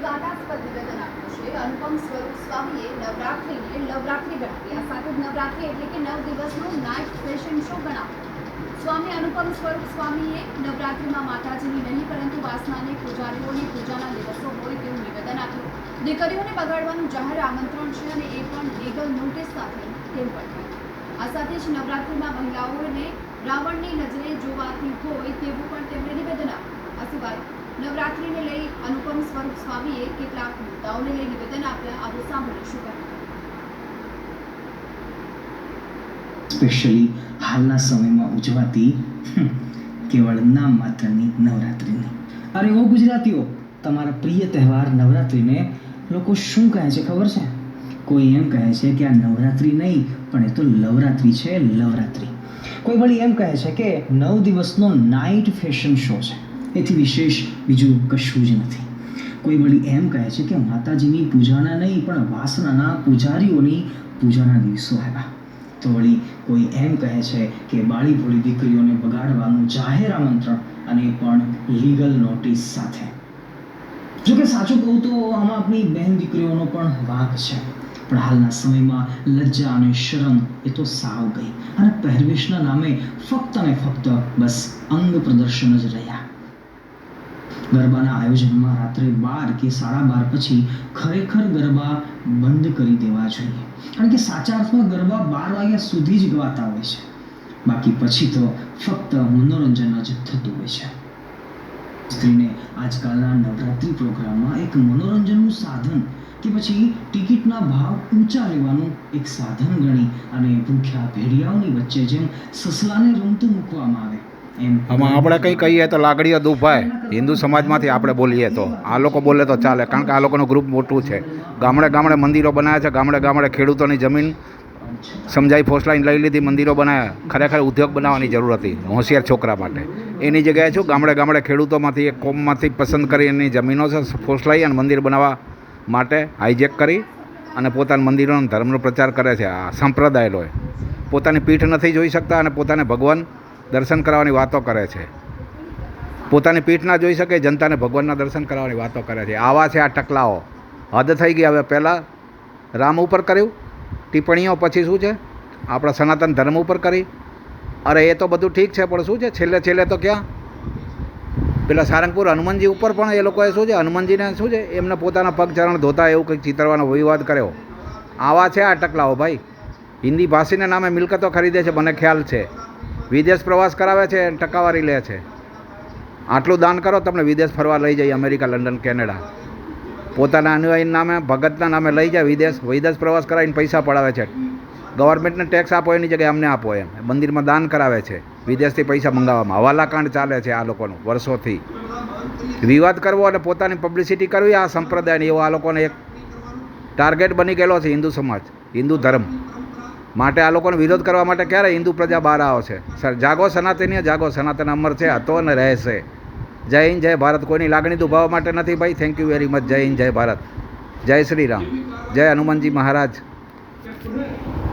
વિવાદાસ્પદ નિવેદન આપ્યું છે અનુપમ સ્વરૂપ સ્વામીએ નવરાત્રિને નવરાત્રિ ગણાવી. આ સાથે જ નવરાત્રિ એટલે કે 9 દિવસનો નાઇટ ફેશન શો ગણાવ્યો. સ્વામી અનુપમ સ્વરૂપ સ્વામીએ નવરાત્રિમાં માતાજીની નહીં પરંતુ વાસનાની પૂજારીઓની પૂજાના દિવસો હોય તેવું નિવેદન આપ્યું. દીકરીઓને બગાડવાનું જાહેર આમંત્રણ છે અને એ પણ લીગલ નોટિસ સાથે તેમ પણ. આ સાથે જ નવરાત્રિમાં મહિલાઓને રાવણની નજરે જોવાથી હોય તેવું પણ તેમણે નિવેદન આપ્યું. આ સિવાય નવરાત્રિને લઈ અનુપમ સ્વરૂપ સ્વામીએ કેટલાક મુદ્દાઓને લઈ નિવેદન આપ્યા. આવો સાંભળીશું. સ્પેશિયલી હાલના સમયમાં ઉજવાતી કેવળ નામ માત્રની નવરાત્રિની. અરે ઓ ગુજરાતીઓ, તમારા પ્રિય તહેવાર નવરાત્રિને લોકો શું કહે છે ખબર છે? કોઈ એમ કહે છે કે આ નવરાત્રિ નહીં પણ એ તો લવરાત્રિ છે, લવરાત્રિ. કોઈ વળી એમ કહે છે કે 9 દિવસનો નાઇટ ફેશન શો છે, એથી વિશેષ બીજું કશું જ નથી. કોઈ વળી એમ કહે છે કે માતાજીની પૂજાના નહીં પણ વાસનાના પૂજારીઓની પૂજાના દિવસો આવ્યા. તો વળી કોઈ એમ કહે છે કે બાળી ભોળી દીકરીઓને બગાડવાનું જાહેર આમંત્રણ અને પણ લીગલ નોટિસ સાથે. જો કે સાચું કહું તો આમાં આપણી બહેન દીકરીઓનો પણ વાંક છે. પણ હાલના સમયમાં લજ્જા અને શરમ એ તો સાવ ગઈ અને પહેરવેશના નામે ફક્ત ને ફક્ત બસ અંગ પ્રદર્શન જ રહ્યા. ગરબાના આયોજનમાં રાત્રે 12 કે 12:30 પછી ખરેખર ગરબા બંધ કરી દેવા જોઈએ. કારણ કે સાચા અર્થમાં ગરબા 12 વાગ્યા સુધી જ ગવાતા હોય છે. બાકી પછી તો ફક્ત મનોરંજન જ થતું હોય છે. સ્ત્રીને આજકાલના નવરાત્રિ પ્રોગ્રામમાં એક મનોરંજનનું સાધન કે પછી ટિકિટના ભાવ ઊંચા લેવાનું એક સાધન ગણી અને ભૂખ્યા ભેડિયાઓની વચ્ચે જેમ સસલાને રમતું મૂકવામાં આવે એમ. આમાં આપણે કંઈ કહીએ તો લાગણીઓ દુભાય. હિન્દુ સમાજમાંથી આપણે બોલીએ તો આ લોકો બોલે તો ચાલે, કારણ કે આ લોકોનું ગ્રુપ મોટું છે. ગામડે ગામડે મંદિરો બનાવ્યા છે, ગામડે ગામડે ખેડૂતોની જમીન સમજાઈ ફોસલાઈને લઈ લીધી, મંદિરો બનાવ્યા. ખરેખર ઉદ્યોગ બનાવવાની જરૂર હતી હોશિયાર છોકરા માટે. એની જગ્યાએ શું ગામડે ગામડે ખેડૂતોમાંથી એક કોમમાંથી પસંદ કરી એની જમીનો છે ફોસલાઈ અને મંદિર બનાવવા માટે હાઈજેક કરી અને પોતાના મંદિરોનો ધર્મનો પ્રચાર કરે છે. આ સંપ્રદાય પોતાની પીઠ નથી જોઈ શકતા અને પોતાને ભગવાન દર્શન કરાવવાની વાતો કરે છે. પોતાની પીઠ ના જોઈ શકે, જનતાને ભગવાનના દર્શન કરાવવાની વાતો કરે છે. આવા છે આ ટકલાઓ. હદ થઈ ગઈ. હવે પહેલાં રામ ઉપર કર્યું ટિપ્પણીઓ, પછી શું છે આપણા સનાતન ધર્મ ઉપર કરી. અરે એ તો બધું ઠીક છે, પણ શું છે છેલ્લે છેલ્લે તો ક્યાં પેલા સારંગપુર હનુમાનજી ઉપર પણ એ લોકોએ શું છે હનુમાનજીને શું છે એમને પોતાના પગ ચરણ ધોતા એવું કંઈક ચિતરવાનો વિવાદ કર્યો. આવા છે આ ટકલાઓ ભાઈ. હિન્દી ભાષીના નામે મિલકતો ખરીદે છે, મને ખ્યાલ છે. વિદેશ પ્રવાસ કરાવે છે, ટકાવારી લે છે. આટલું દાન કરો તમને વિદેશ ફરવા લઈ જાય, અમેરિકા, લંડન, કેનેડા. પોતાના અનુયાયીના નામે ભગતના નામે લઈ જાય વિદેશ પ્રવાસ કરાવીને પૈસા પડાવે છે. ગવર્મેન્ટને ટેક્સ આપો એની જગ્યાએ અમને આપો એમ. મંદિરમાં દાન કરાવે છે, વિદેશથી પૈસા મંગાવવામાં. હવાલાકાંડ ચાલે છે આ લોકોનું વર્ષોથી. વિવાદ કરવો અને પોતાની પબ્લિસિટી કરવી આ સંપ્રદાયની, એવો આ લોકોને એક ટાર્ગેટ બની ગયેલો છે હિન્દુ સમાજ, હિન્દુ ધર્મ માટે. આ લોકોનો વિરોધ કરવા માટે ક્યારે હિન્દુ પ્રજા બહાર આવશે? જાગો સનાતનીય, જાગો. સનાતન અમર છે, હતો અને રહેશે. જય હિન્દ, જય ભારત. કોઈની લાગણી દુભાવવા માટે નથી ભાઈ. Thank you very much. જય હિન્દ, જય ભારત, જય શ્રી રામ, જય હનુમાનજી મહારાજ.